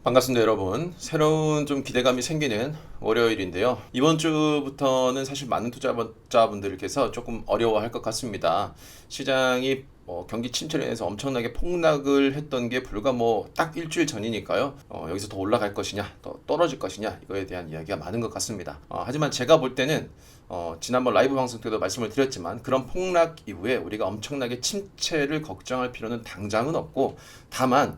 반갑습니다, 여러분. 새로운 좀 기대감이 생기는 월요일인데요. 이번 주부터는 사실 많은 투자자분들께서 조금 어려워할 것 같습니다. 시장이 경기 침체로 인해서 엄청나게 폭락을 했던 게 불과 딱 일주일 전이니까요. 여기서 더 올라갈 것이냐, 더 떨어질 것이냐, 이거에 대한 이야기가 많은 것 같습니다. 하지만 제가 볼 때는 지난번 라이브 방송 때도 말씀을 드렸지만 그런 폭락 이후에 우리가 엄청나게 침체를 걱정할 필요는 당장은 없고, 다만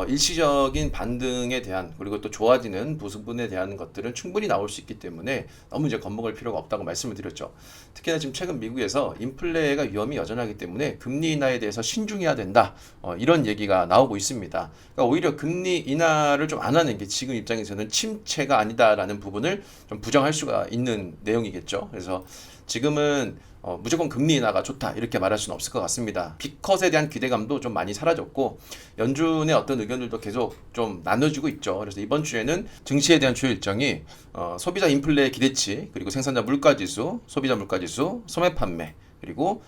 일시적인 반등에 대한, 그리고 또 좋아지는 부분에 대한 것들은 충분히 나올 수 있기 때문에 너무 이제 겁먹을 필요가 없다고 말씀을 드렸죠. 특히나 지금 최근 미국에서 인플레가 위험이 여전하기 때문에 금리 인하에 대해서 신중해야 된다, 이런 얘기가 나오고 있습니다. 그러니까 오히려 금리 인하를 좀 안 하는 게 지금 입장에서는 침체가 아니다라는 부분을 좀 부정할 수가 있는 내용이겠죠. 그래서 지금은 무조건 금리 인하가 좋다 이렇게 말할 수는 없을 것 같습니다. 빅컷에 대한 기대감도 좀 많이 사라졌고, 연준의 어떤 의견들도 계속 좀 나눠지고 있죠. 그래서 이번 주에는 증시에 대한 주요 일정이 소비자 인플레 기대치, 그리고 생산자 물가지수, 소비자 물가지수, 소매 판매, 그리고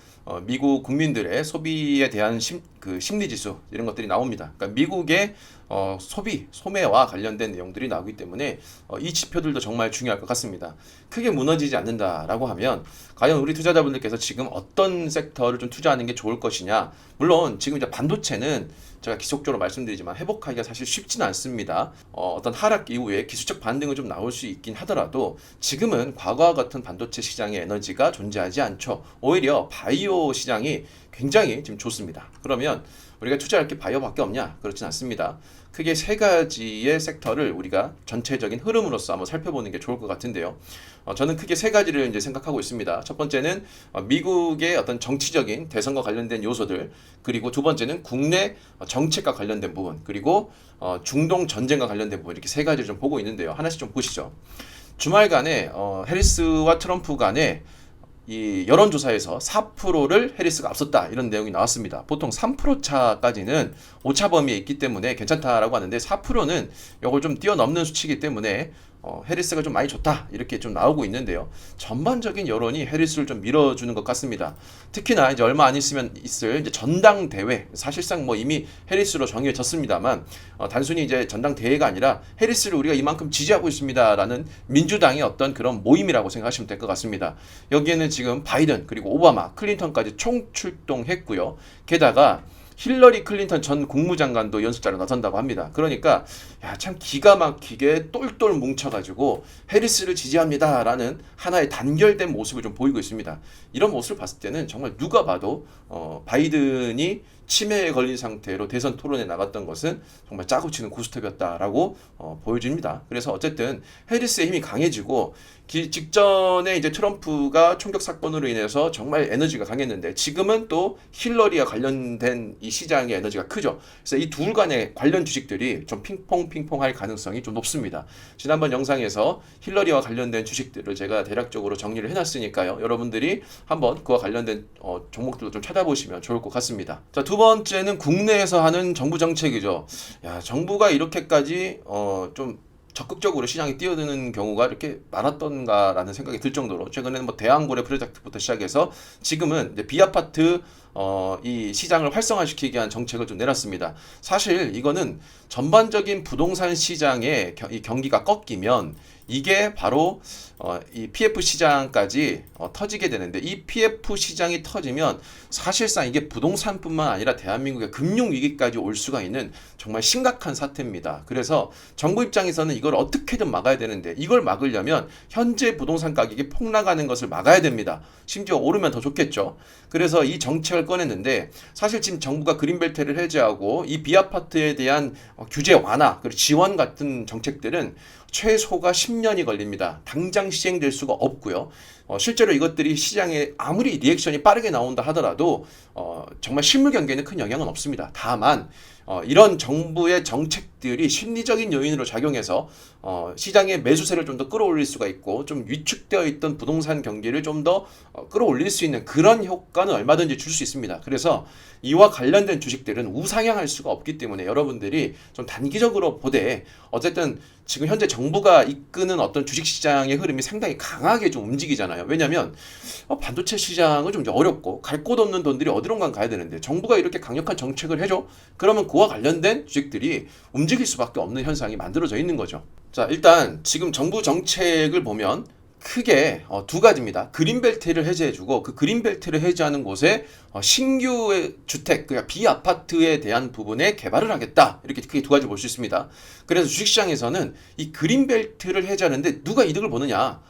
미국 국민들의 소비에 대한 심리지수, 이런 것들이 나옵니다. 그러니까 미국의 소매와 관련된 내용들이 나오기 때문에 이 지표들도 정말 중요할 것 같습니다. 크게 무너지지 않는다라고 하면 과연 우리 투자자분들께서 지금 어떤 섹터를 좀 투자하는 게 좋을 것이냐. 물론 지금 이제 반도체는 제가 지속적으로 말씀드리지만 회복하기가 사실 쉽지는 않습니다. 어떤 하락 이후에 기술적 반등은 좀 나올 수 있긴 하더라도 지금은 과거와 같은 반도체 시장의 에너지가 존재하지 않죠. 오히려 바이오 시장이 굉장히 지금 좋습니다. 그러면 우리가 투자할 게 바이오밖에 없냐? 그렇진 않습니다. 크게 세 가지의 섹터를 우리가 전체적인 흐름으로서 한번 살펴보는 게 좋을 것 같은데요. 저는 크게 세 가지를 이제 생각하고 있습니다. 첫 번째는 미국의 어떤 정치적인 대선과 관련된 요소들, 그리고 두 번째는 국내 정책과 관련된 부분, 그리고 중동 전쟁과 관련된 부분, 이렇게 세 가지를 좀 보고 있는데요. 하나씩 좀 보시죠. 주말간에 해리스와 트럼프 간에 이 여론조사에서 4%를 해리스가 앞섰다, 이런 내용이 나왔습니다. 보통 3% 차까지는 오차 범위에 있기 때문에 괜찮다라고 하는데 4%는 이걸 좀 뛰어넘는 수치이기 때문에 해리스가 좀 많이 좋다, 이렇게 좀 나오고 있는데요. 전반적인 여론이 해리스를 좀 밀어주는 것 같습니다. 특히나 이제 얼마 안 있으면 있을 이제 전당대회, 사실상 이미 해리스로 정해졌습니다만 단순히 이제 전당대회가 아니라 해리스를 우리가 이만큼 지지하고 있습니다라는 민주당의 어떤 그런 모임이라고 생각하시면 될 것 같습니다. 여기에는 지금 바이든, 그리고 오바마, 클린턴까지 총출동했고요. 게다가 힐러리 클린턴 전 국무장관도 연습자로 나선다고 합니다. 그러니까 참 기가 막히게 똘똘 뭉쳐가지고 해리스를 지지합니다라는 하나의 단결된 모습을 좀 보이고 있습니다. 이런 모습을 봤을 때는 정말 누가 봐도 바이든이 치매에 걸린 상태로 대선 토론에 나갔던 것은 정말 짜고 치는 고스톱이었다라고 보여집니다. 그래서 어쨌든 해리스의 힘이 강해지고, 직전에 이제 트럼프가 총격 사건으로 인해서 정말 에너지가 강했는데 지금은 또 힐러리와 관련된 이 시장의 에너지가 크죠. 그래서 이 둘 간의 관련 주식들이 좀 핑퐁할 가능성이 좀 높습니다. 지난번 영상에서 힐러리와 관련된 주식들을 제가 대략적으로 정리를 해놨으니까요. 여러분들이 한번 그와 관련된 종목들도 좀 찾아보시면 좋을 것 같습니다. 자, 두 번째는 국내에서 하는 정부 정책이죠. 정부가 이렇게까지 좀 적극적으로 시장에 뛰어드는 경우가 이렇게 많았던가라는 생각이 들 정도로, 최근에는 대왕고래 프로젝트부터 시작해서 지금은 이제 비아파트 이 시장을 활성화시키기 위한 정책을 좀 내놨습니다. 사실 이거는 전반적인 부동산 시장의 이 경기가 꺾이면 이게 바로 이 PF 시장까지 터지게 되는데, 이 PF 시장이 터지면 사실상 이게 부동산뿐만 아니라 대한민국의 금융 위기까지 올 수가 있는 정말 심각한 사태입니다. 그래서 정부 입장에서는 이걸 어떻게든 막아야 되는데, 이걸 막으려면 현재 부동산 가격이 폭락하는 것을 막아야 됩니다. 심지어 오르면 더 좋겠죠. 그래서 이 정책을 꺼냈는데, 사실 지금 정부가 그린벨트를 해제하고 이 비아파트에 대한 규제 완화, 그리고 지원 같은 정책들은 최소가 10년이 걸립니다. 당장 시행될 수가 없고요. 실제로 이것들이 시장에 아무리 리액션이 빠르게 나온다 하더라도 정말 실물 경기에는 큰 영향은 없습니다. 다만 이런 정부의 정책들이 심리적인 요인으로 작용해서 시장의 매수세를 좀 더 끌어올릴 수가 있고, 좀 위축되어 있던 부동산 경기를 좀 더 끌어올릴 수 있는 그런 효과는 얼마든지 줄 수 있습니다. 그래서 이와 관련된 주식들은 우상향할 수가 없기 때문에 여러분들이 좀 단기적으로 보되, 어쨌든 지금 현재 정부가 이끄는 어떤 주식시장의 흐름이 상당히 강하게 좀 움직이잖아요. 왜냐하면 반도체 시장은 좀 어렵고 갈 곳 없는 돈들이 어디론가 가야 되는데, 정부가 이렇게 강력한 정책을 해줘? 그러면 그 그와 관련된 주식들이 움직일 수밖에 없는 현상이 만들어져 있는 거죠. 자, 일단 지금 정부 정책을 보면 크게 두 가지입니다. 그린벨트를 해제해주고 그 그린벨트를 해제하는 곳에 신규 주택, 그러니까 비아파트에 대한 부분에 개발을 하겠다. 이렇게 크게 두 가지를 볼 수 있습니다. 그래서 주식시장에서는 이 그린벨트를 해제하는데 누가 이득을 보느냐?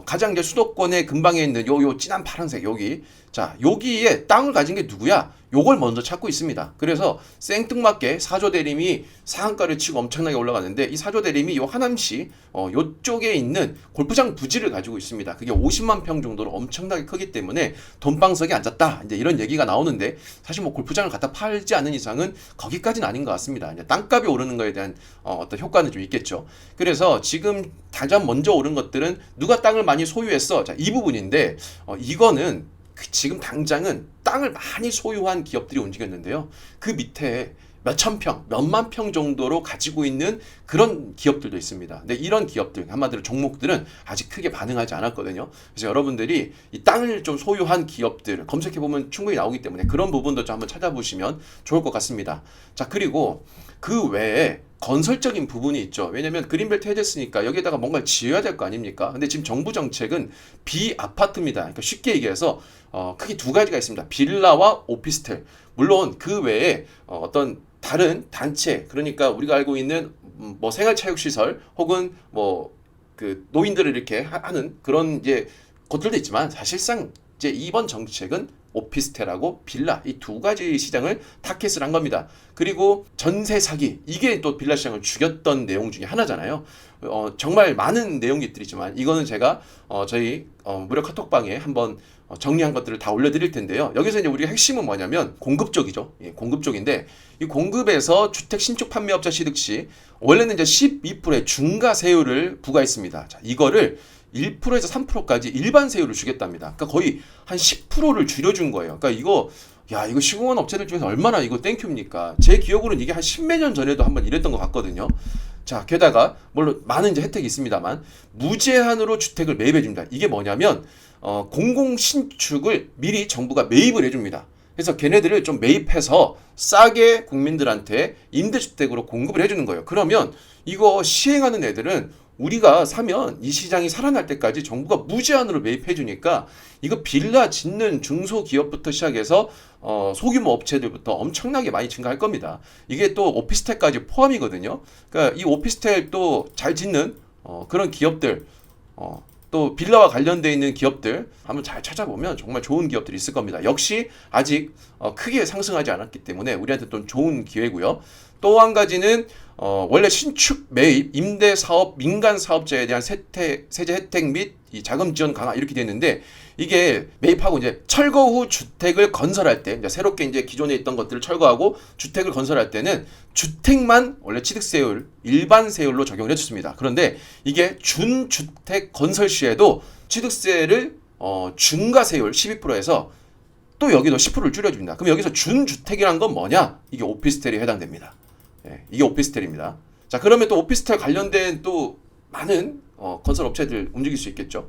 가장 이제 수도권의 근방에 있는 요 진한 파란색 여기. 자, 여기에 땅을 가진 게 누구야? 요걸 먼저 찾고 있습니다. 그래서 생뚱맞게 사조 대림이 상한가를 치고 엄청나게 올라가는데 이 사조 대림이 요 하남시 요쪽에 있는 골프장 부지를 가지고 있습니다. 그게 50만 평 정도로 엄청나게 크기 때문에 돈방석에 앉았다. 이제 이런 얘기가 나오는데 사실 뭐 골프장을 갖다 팔지 않는 이상은 거기까지는 아닌 것 같습니다. 이제 땅값이 오르는 거에 대한 어떤 효과는 좀 있겠죠. 그래서 지금 가장 먼저 오른 것들은 누가 땅을 많이 소유했어. 자, 이 부분인데 이거는 지금 당장은 땅을 많이 소유한 기업들이 움직였는데요. 그 밑에 몇천 평, 몇만 평 정도로 가지고 있는 그런 기업들도 있습니다. 근데 이런 기업들, 한마디로 종목들은 아직 크게 반응하지 않았거든요. 그래서 여러분들이 이 땅을 좀 소유한 기업들 검색해보면 충분히 나오기 때문에 그런 부분도 좀 한번 찾아보시면 좋을 것 같습니다. 자, 그리고 그 외에 건설적인 부분이 있죠. 왜냐면 그린벨트 해제했으니까 여기에다가 뭔가를 지어야 될 거 아닙니까? 근데 지금 정부 정책은 비아파트입니다. 그러니까 쉽게 얘기해서 크게 두 가지가 있습니다. 빌라와 오피스텔. 물론 그 외에 어떤 다른 단체, 그러니까 우리가 알고 있는 뭐 생활체육시설 혹은 뭐 그 노인들을 이렇게 하는 그런 이제 것들도 있지만 사실상 이제 이번 정책은 오피스텔하고 빌라 이 두 가지 시장을 타켓을 한 겁니다. 그리고 전세 사기 이게 또 빌라 시장을 죽였던 내용 중에 하나잖아요. 정말 많은 내용들이지만 이거는 제가 저희 무료 카톡방에 한번 정리한 것들을 다 올려드릴 텐데요. 여기서 이제 우리가 핵심은 뭐냐면 공급 쪽이죠. 예, 공급 쪽인데 이 공급에서 주택 신축 판매업자 취득 시 원래는 이제 12%의 중과 세율을 부과했습니다. 자, 이거를 1%에서 3%까지 일반 세율을 주겠답니다. 그러니까 거의 한 10%를 줄여준 거예요. 그러니까 이거 시공한 업체들 중에서 얼마나 이거 땡큐입니까? 제 기억으로는 이게 한 10몇 년 전에도 한번 이랬던 것 같거든요. 자, 게다가 물론 많은 이제 혜택이 있습니다만 무제한으로 주택을 매입해 줍니다. 이게 뭐냐면 공공 신축을 미리 정부가 매입을 해줍니다. 그래서 걔네들을 좀 매입해서 싸게 국민들한테 임대주택으로 공급을 해주는 거예요. 그러면 이거 시행하는 애들은 우리가 사면 이 시장이 살아날 때까지 정부가 무제한으로 매입해 주니까 이거 빌라 짓는 중소기업부터 시작해서 소규모 업체들부터 엄청나게 많이 증가할 겁니다. 이게 또 오피스텔까지 포함이거든요. 그러니까 이 오피스텔 또 잘 짓는 그런 기업들 또 빌라와 관련되어 있는 기업들 한번 잘 찾아보면 정말 좋은 기업들이 있을 겁니다. 역시 아직 크게 상승하지 않았기 때문에 우리한테 또 좋은 기회고요. 또 한 가지는 원래 신축 매입, 임대 사업, 민간 사업자에 대한 세제 혜택 및 이 자금 지원 강화 이렇게 되어 있는데 이게 매입하고 이제 철거 후 주택을 건설할 때 이제 새롭게 이제 기존에 있던 것들을 철거하고 주택을 건설할 때는 주택만 원래 취득세율 일반 세율로 적용을 해줬습니다. 그런데 이게 준주택 건설 시에도 취득세를 중과세율 12%에서 또 여기도 10%를 줄여줍니다. 그럼 여기서 준주택이란 건 뭐냐? 이게 오피스텔에 해당됩니다. 예, 이게 오피스텔입니다. 자, 그러면 또 오피스텔 관련된 또 많은 건설 업체들 움직일 수 있겠죠.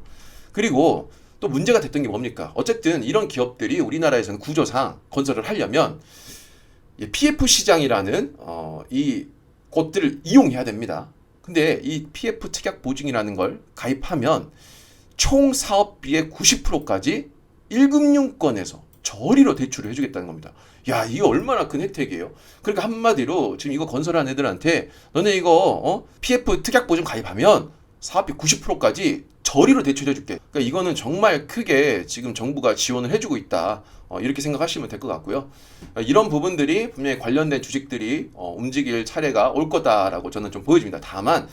그리고 또 문제가 됐던 게 뭡니까? 어쨌든 이런 기업들이 우리나라에서는 구조상 건설을 하려면 PF 시장이라는 이 곳들을 이용해야 됩니다. 근데 이 PF 특약 보증이라는 걸 가입하면 총 사업비의 90%까지 1금융권에서 저리로 대출을 해주겠다는 겁니다. 야, 이게 얼마나 큰 혜택이에요. 그러니까 한마디로 지금 이거 건설하는 애들한테 너네 이거 PF 특약 보증 가입하면 사업비 90%까지 저리로 대출해줄게. 그러니까 이거는 정말 크게 지금 정부가 지원을 해주고 있다. 이렇게 생각하시면 될 것 같고요. 이런 부분들이 분명히 관련된 주식들이 움직일 차례가 올 거다라고 저는 좀 보여집니다. 다만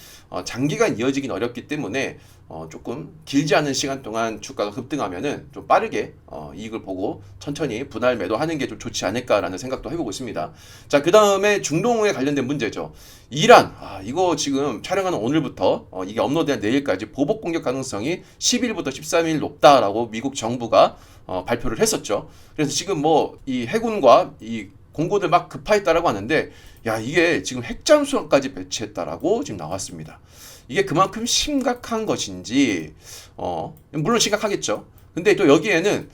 장기간 이어지긴 어렵기 때문에 조금 길지 않은 시간 동안 주가가 급등하면은 좀 빠르게 이익을 보고 천천히 분할 매도하는 게 좀 좋지 않을까라는 생각도 해보고 있습니다. 자, 그 다음에 중동에 관련된 문제죠. 이란, 이거 지금 촬영하는 오늘부터 이게 업로드된 내일까지 보복 공격 가능성이 10일부터 13일 높다라고 미국 정부가 발표를 했었죠. 그래서 지금 뭐 이 해군과 이 공고들 막 급파했다라고 하는데, 야, 이게 지금 핵잠수함까지 배치했다라고 지금 나왔습니다. 이게 그만큼 심각한 것인지, 물론 심각하겠죠. 근데 또 여기에는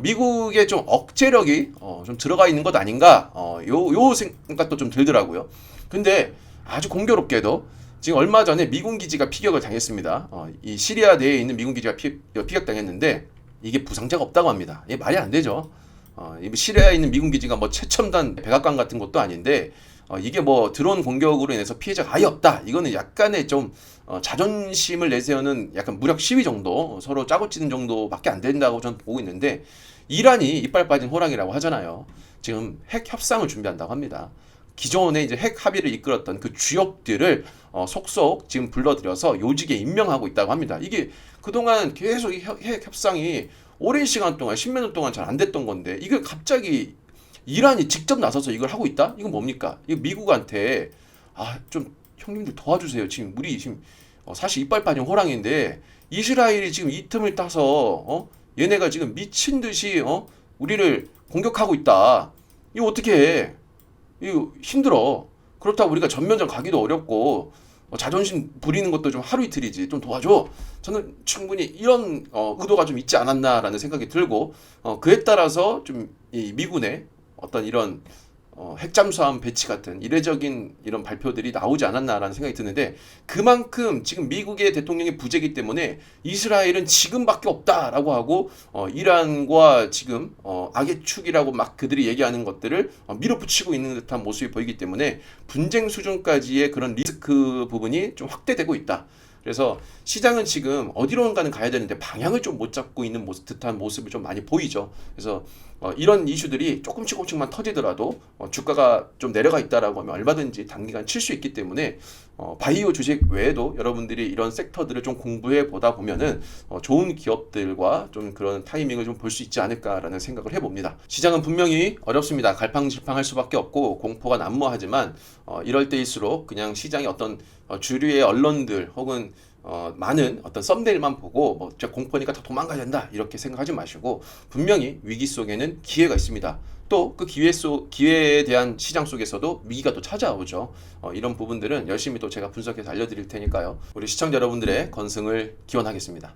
미국의 좀 억제력이 좀 들어가 있는 것 아닌가 요 생각도 좀 들더라고요. 근데 아주 공교롭게도 지금 얼마 전에 미군 기지가 피격을 당했습니다. 이 시리아 내에 있는 미군 기지가 피격당했는데 이게 부상자가 없다고 합니다. 이게 말이 안 되죠. 이 시리아에 있는 미군 기지가 뭐 최첨단 백악관 같은 것도 아닌데 이게 뭐 드론 공격으로 인해서 피해자가 아예 없다. 이거는 약간의 좀 자존심을 내세우는 약간 무력 시위 정도, 서로 짜고 치는 정도밖에 안 된다고 저는 보고 있는데, 이란이 이빨 빠진 호랑이라고 하잖아요. 지금 핵 협상을 준비한다고 합니다. 기존에 이제 핵 합의를 이끌었던 그 주역들을 속속 지금 불러들여서 요직에 임명하고 있다고 합니다. 이게 그동안 계속 이 핵 협상이 오랜 시간 동안, 십몇 년 동안 잘 안 됐던 건데, 이걸 갑자기 이란이 직접 나서서 이걸 하고 있다? 이건 뭡니까? 이거 미국한테 좀 형님들 도와주세요. 지금 우리 지금 사실 이빨 빠진 호랑이인데 이스라엘이 지금 이 틈을 따서 얘네가 지금 미친 듯이 우리를 공격하고 있다. 이거 어떻게 해? 이거 힘들어. 그렇다고 우리가 전면전 가기도 어렵고 자존심 부리는 것도 좀 하루 이틀이지. 좀 도와줘. 저는 충분히 이런 의도가 좀 있지 않았나라는 생각이 들고 그에 따라서 좀 이 미군의 어떤 이런 핵잠수함 배치 같은 이례적인 이런 발표들이 나오지 않았나라는 생각이 드는데, 그만큼 지금 미국의 대통령이 부재이기 때문에 이스라엘은 지금밖에 없다라고 하고 이란과 지금 악의 축이라고 막 그들이 얘기하는 것들을 밀어붙이고 있는 듯한 모습이 보이기 때문에 분쟁 수준까지의 그런 리스크 부분이 좀 확대되고 있다. 그래서 시장은 지금 어디론가는 가야 되는데 방향을 좀 못 잡고 있는 듯한 모습을 좀 많이 보이죠. 그래서 이런 이슈들이 조금씩만 터지더라도 주가가 좀 내려가 있다라고 하면 얼마든지 단기간 칠 수 있기 때문에 바이오 주식 외에도 여러분들이 이런 섹터들을 좀 공부해 보다 보면은 좋은 기업들과 좀 그런 타이밍을 좀 볼 수 있지 않을까라는 생각을 해봅니다. 시장은 분명히 어렵습니다. 갈팡질팡할 수밖에 없고 공포가 난무하지만 이럴 때일수록 그냥 시장의 어떤 주류의 언론들 혹은 많은 어떤 썸네일만 보고 뭐 공포니까 다 도망가야 된다 이렇게 생각하지 마시고, 분명히 위기 속에는 기회가 있습니다. 또 그 기회에 대한 시장 속에서도 위기가 또 찾아오죠. 이런 부분들은 열심히 또 제가 분석해서 알려드릴 테니까요. 우리 시청자 여러분들의 건승을 기원하겠습니다.